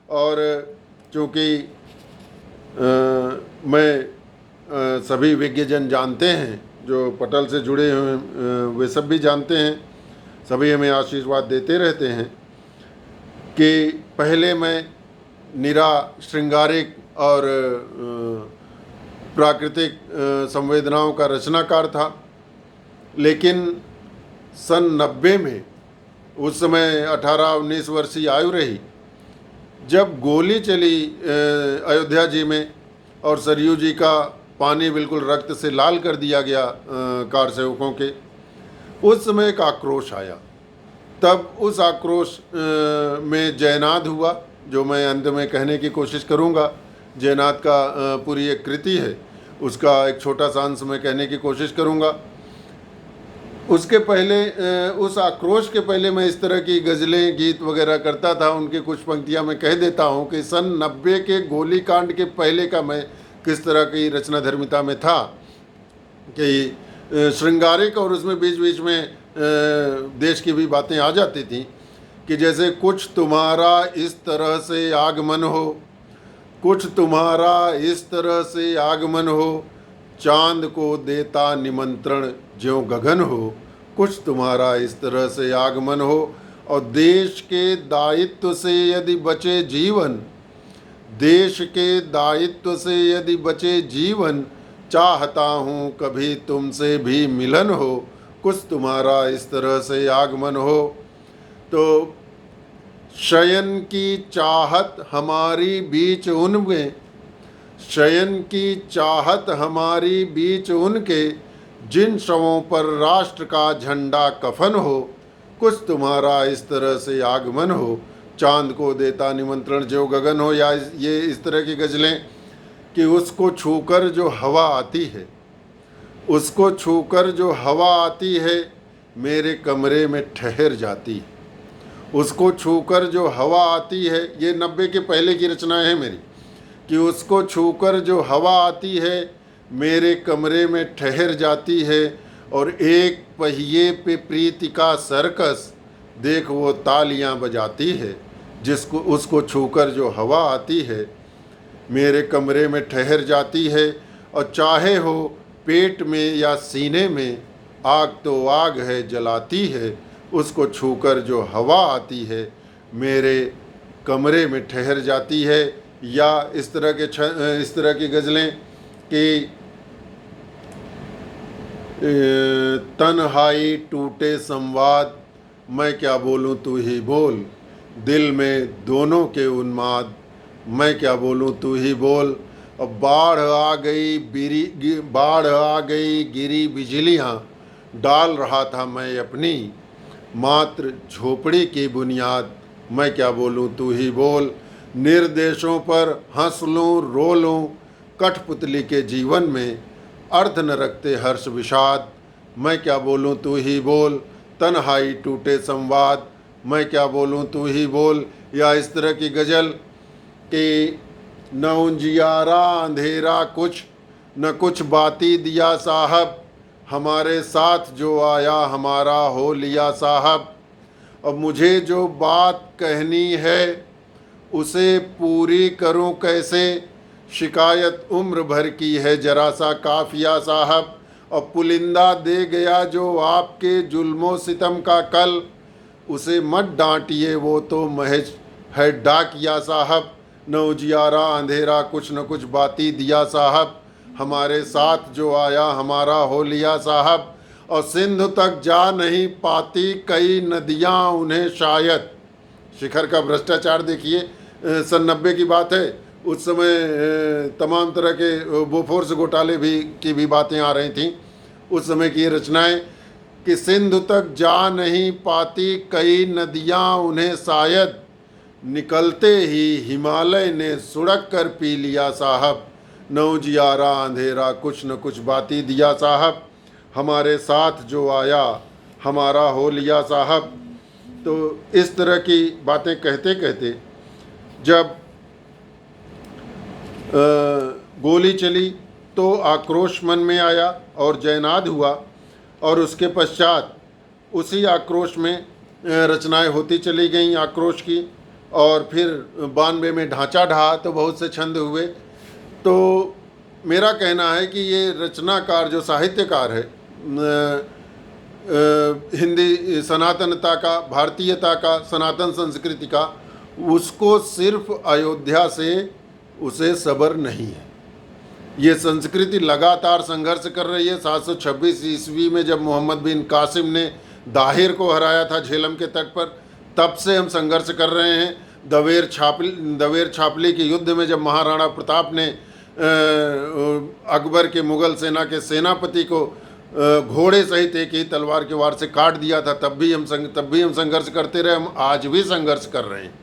और चूँकि मैं सभी विज्ञजन जानते हैं, जो पटल से जुड़े हुए वे सब भी जानते हैं, सभी हमें आशीर्वाद देते रहते हैं कि पहले मैं निरा श्रृंगारिक और प्राकृतिक संवेदनाओं का रचनाकार था। लेकिन सन 90 में, उस समय 18-19 वर्षीय आयु रही, जब गोली चली अयोध्या जी में और सरयू जी का पानी बिल्कुल रक्त से लाल कर दिया गया कार सेवकों के, उस समय एक आक्रोश आया। तब उस आक्रोश में जयनाद हुआ, जो मैं अंत में कहने की कोशिश करूंगा। जयनाद का पूरी एक कृति है, उसका एक छोटा सा अंश मैं कहने की कोशिश करूंगा। उसके पहले, उस आक्रोश के पहले मैं इस तरह की गज़लें, गीत वगैरह करता था। उनकी कुछ पंक्तियां मैं कह देता हूं कि सन 90 के गोलीकांड के पहले का मैं किस तरह की रचना धर्मिता में था कि श्रृंगारिक, और उसमें बीच बीच में देश की भी बातें आ जाती थी कि जैसे कुछ तुम्हारा इस तरह से आगमन हो, कुछ तुम्हारा इस तरह से आगमन हो, चांद को देता निमंत्रण ज्यों गगन हो, कुछ तुम्हारा इस तरह से आगमन हो। और देश के दायित्व से यदि बचे जीवन, देश के दायित्व से यदि बचे जीवन, चाहता हूँ कभी तुमसे भी मिलन हो, कुछ तुम्हारा इस तरह से आगमन हो। तो शयन की चाहत हमारी बीच उनमें, शयन की चाहत हमारी बीच उनके, जिन शवों पर राष्ट्र का झंडा कफन हो, कुछ तुम्हारा इस तरह से आगमन हो, चांद को देता निमंत्रण जो गगन हो। या ये इस तरह की गज़लें कि उसको छूकर जो हवा आती है, उसको छूकर जो हवा आती है, मेरे कमरे में ठहर जाती है। उसको छूकर जो हवा आती है, ये 90 के पहले की रचना है मेरी, कि उसको छूकर जो हवा आती है, मेरे कमरे में ठहर जाती है। और एक पहिए पे प्रीति का सर्कस, देख वो तालियां बजाती है, जिसको उसको छूकर जो हवा आती है, मेरे कमरे में ठहर जाती है। और चाहे हो पेट में या सीने में, आग तो आग है जलाती है, उसको छूकर जो हवा आती है, मेरे कमरे में ठहर जाती है। या इस तरह की गज़लें कि तन्हाई टूटे संवाद, मैं क्या बोलूं तू ही बोल, दिल में दोनों के उन्माद, मैं क्या बोलूं तू ही बोल। अब बाढ़ आ गई गिरी बिजलियां, डाल रहा था मैं अपनी मात्र झोपड़ी की बुनियाद, मैं क्या बोलूं तू ही बोल। निर्देशों पर हंस लूं रो लूं, कठपुतली के जीवन में अर्थ न रखते हर्ष विषाद, मैं क्या बोलूं तू ही बोल। तन्हाई टूटे संवाद, मैं क्या बोलूं तू ही बोल। या इस तरह की गज़ल कि न उजियारा अंधेरा कुछ, न कुछ बाती दिया साहब, हमारे साथ जो आया हमारा हो लिया साहब। अब मुझे जो बात कहनी है, उसे पूरी करूं कैसे, शिकायत उम्र भर की है जरा सा काफिया साहब। और पुलिंदा दे गया जो आपके जुल्मों सितम का कल, उसे मत डांटिए वो तो महज है डाकिया साहब। न उजियारा अंधेरा कुछ न कुछ बाती दिया साहब, हमारे साथ जो आया हमारा हो लिया साहब। और सिंधु तक जा नहीं पाती कई नदियां उन्हें शायद, शिखर का भ्रष्टाचार देखिए, सन 90 की बात है। उस समय तमाम तरह के बोफोर्स घोटाले की भी बातें आ रही थीं। उस समय की रचनाएं कि सिंधु तक जा नहीं पाती कई नदियां उन्हें शायद, निकलते ही हिमालय ने सुड़क कर पी लिया साहब। न उजियारा अंधेरा कुछ न कुछ बाती दिया साहब, हमारे साथ जो आया हमारा हो लिया साहब। तो इस तरह की बातें कहते कहते जब गोली चली तो आक्रोश मन में आया और जयनाद हुआ, और उसके पश्चात उसी आक्रोश में रचनाएं होती चली गईं आक्रोश की। और फिर 92 में ढांचा ढहा तो बहुत से छंद हुए। तो मेरा कहना है कि ये रचनाकार जो साहित्यकार है हिंदी सनातनता का, भारतीयता का, सनातन संस्कृति का, उसको सिर्फ अयोध्या से उसे सबर नहीं है। ये संस्कृति लगातार संघर्ष कर रही है। 726 ईस्वी में जब मोहम्मद बिन कासिम ने दाहिर को हराया था झेलम के तट पर, तब से हम संघर्ष कर रहे हैं। दवेर छापली के युद्ध में जब महाराणा प्रताप ने अकबर के मुगल सेना के सेनापति को घोड़े सहित एक ही तलवार के वार से काट दिया था, तब भी हम संघर्ष करते रहे। हम आज भी संघर्ष कर रहे हैं।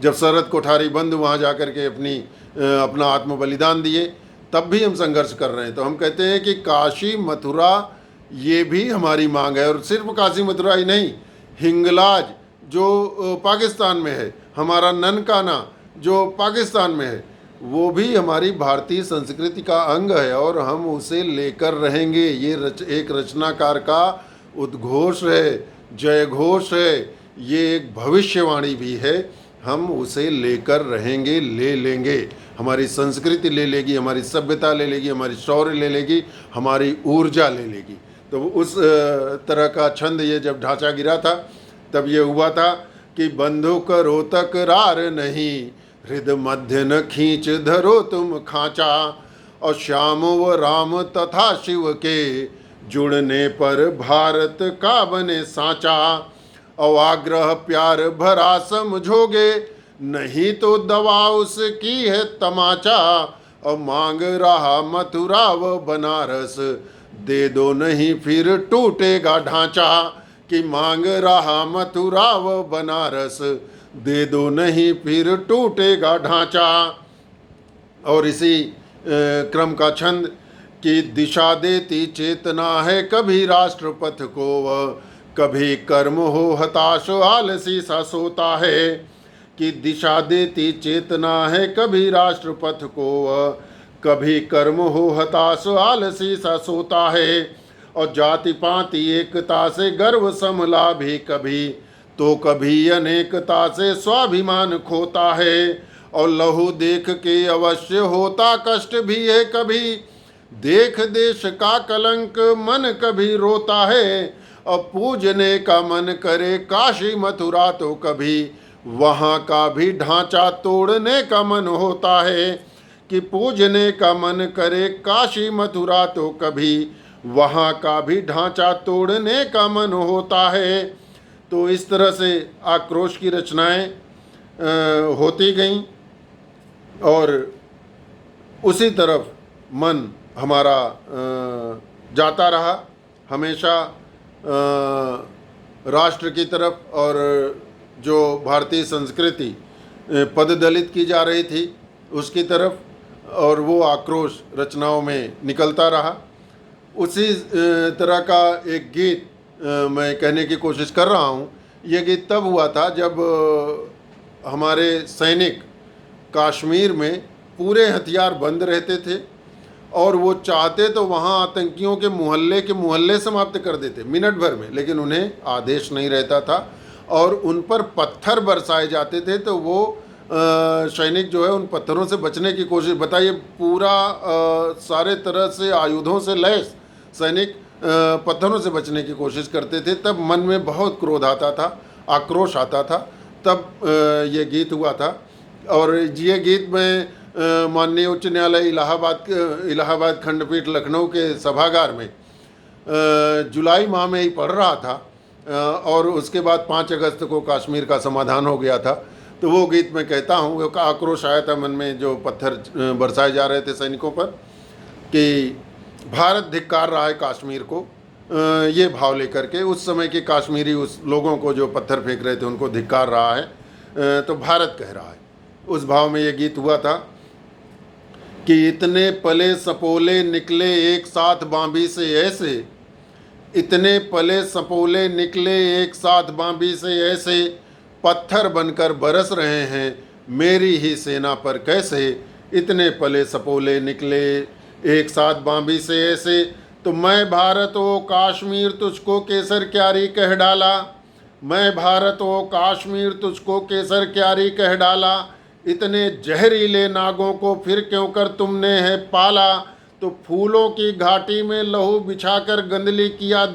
जब शरद कोठारी बंद वहाँ जा कर के अपना आत्म बलिदान दिए, तब भी हम संघर्ष कर रहे हैं। तो हम कहते हैं कि काशी मथुरा ये भी हमारी मांग है। और सिर्फ काशी मथुरा ही नहीं, हिंगलाज जो पाकिस्तान में है, हमारा ननकाना जो पाकिस्तान में है, वो भी हमारी भारतीय संस्कृति का अंग है और हम उसे लेकर रहेंगे। ये एक रचनाकार का उद्घोष है, जय घोष है, ये एक भविष्यवाणी भी है। हम उसे लेकर रहेंगे, ले लेंगे। हमारी संस्कृति ले लेगी, हमारी सभ्यता ले लेगी, हमारी शौर्य ले लेगी, हमारी ऊर्जा ले लेगी। तो उस तरह का छंद ये जब ढांचा गिरा था, तब ये हुआ था कि बंधुक रो तकरार नहीं, हृदय मध्य न खींच धरो तुम खांचा, और श्याम व राम तथा शिव के जुड़ने पर भारत का बने सांचा। अवाग्रह प्यार भरा समझोगे, नहीं तो दवा उसकी है तमाचा। और मांग रहा मथुरा व बनारस, दे दो नहीं फिर टूटेगा ढांचा। कि मांग रहा मथुरा व बनारस, दे दो नहीं फिर टूटेगा ढांचा। और इसी क्रम का छंद कि दिशा देती चेतना है कभी राष्ट्रपथ को, वह कभी कर्म हो हताश आलसी सा सोता है। कि दिशा देती चेतना है कभी राष्ट्रपथ को, वह कभी कर्म हो हताश आलसी सा सोता है। और जाति पाति एकता से गर्व समला भी कभी, तो कभी अनेकता से स्वाभिमान खोता है। और लहू देख के अवश्य होता कष्ट भी है कभी, देख देश का कलंक मन कभी रोता है। और पूजने का मन करे काशी मथुरा, तो कभी वहाँ का भी ढांचा तोड़ने का मन होता है। कि पूजने का मन करे काशी मथुरा, तो कभी वहाँ का भी ढांचा तोड़ने का मन होता है। तो इस तरह से आक्रोश की रचनाएं होती गईं और उसी तरफ मन हमारा जाता रहा हमेशा राष्ट्र की तरफ, और जो भारतीय संस्कृति पददलित की जा रही थी उसकी तरफ, और वो आक्रोश रचनाओं में निकलता रहा। उसी तरह का एक गीत मैं कहने की कोशिश कर रहा हूँ। ये गीत तब हुआ था जब हमारे सैनिक कश्मीर में पूरे हथियार बंद रहते थे और वो चाहते तो वहाँ आतंकियों के मोहल्ले समाप्त कर देते मिनट भर में, लेकिन उन्हें आदेश नहीं रहता था और उन पर पत्थर बरसाए जाते थे। तो वो सैनिक जो है उन पत्थरों से बचने की कोशिश, बताइए पूरा सारे तरह से आयुधों से लैस सैनिक पत्थरों से बचने की कोशिश करते थे। तब मन में बहुत क्रोध आता था, आक्रोश आता था, तब ये गीत हुआ था। और ये गीत मैं माननीय उच्च न्यायालय इलाहाबाद खंडपीठ लखनऊ के सभागार में जुलाई माह में ही पढ़ रहा था और उसके बाद 5 अगस्त को कश्मीर का समाधान हो गया था। तो वो गीत मैं कहता हूँ, वो आक्रोश आया था मन में जो पत्थर बरसाए जा रहे थे सैनिकों पर कि भारत धिक्कार रहा है कश्मीर को, ये भाव लेकर के उस समय के कश्मीरी उस लोगों को जो पत्थर फेंक रहे थे उनको धिक्कार रहा है, तो भारत कह रहा है। उस भाव में ये गीत हुआ था कि इतने पले सपोले निकले एक साथ बांबी से ऐसे, इतने पले सपोले निकले एक साथ बांबी से ऐसे, पत्थर बनकर बरस रहे हैं मेरी ही सेना पर कैसे। इतने पले सपोले निकले एक साथ बांबी से ऐसे, तो मैं भारत ओ कश्मीर तुझको केसर क्यारी कह डाला। मैं भारत हो काश्मीर तुझको केसर क्यारी कह डाला, इतने जहरीले नागों को फिर क्यों कर तुमने है पाला। तो फूलों की घाटी में लहू बिछाकर गंदली किया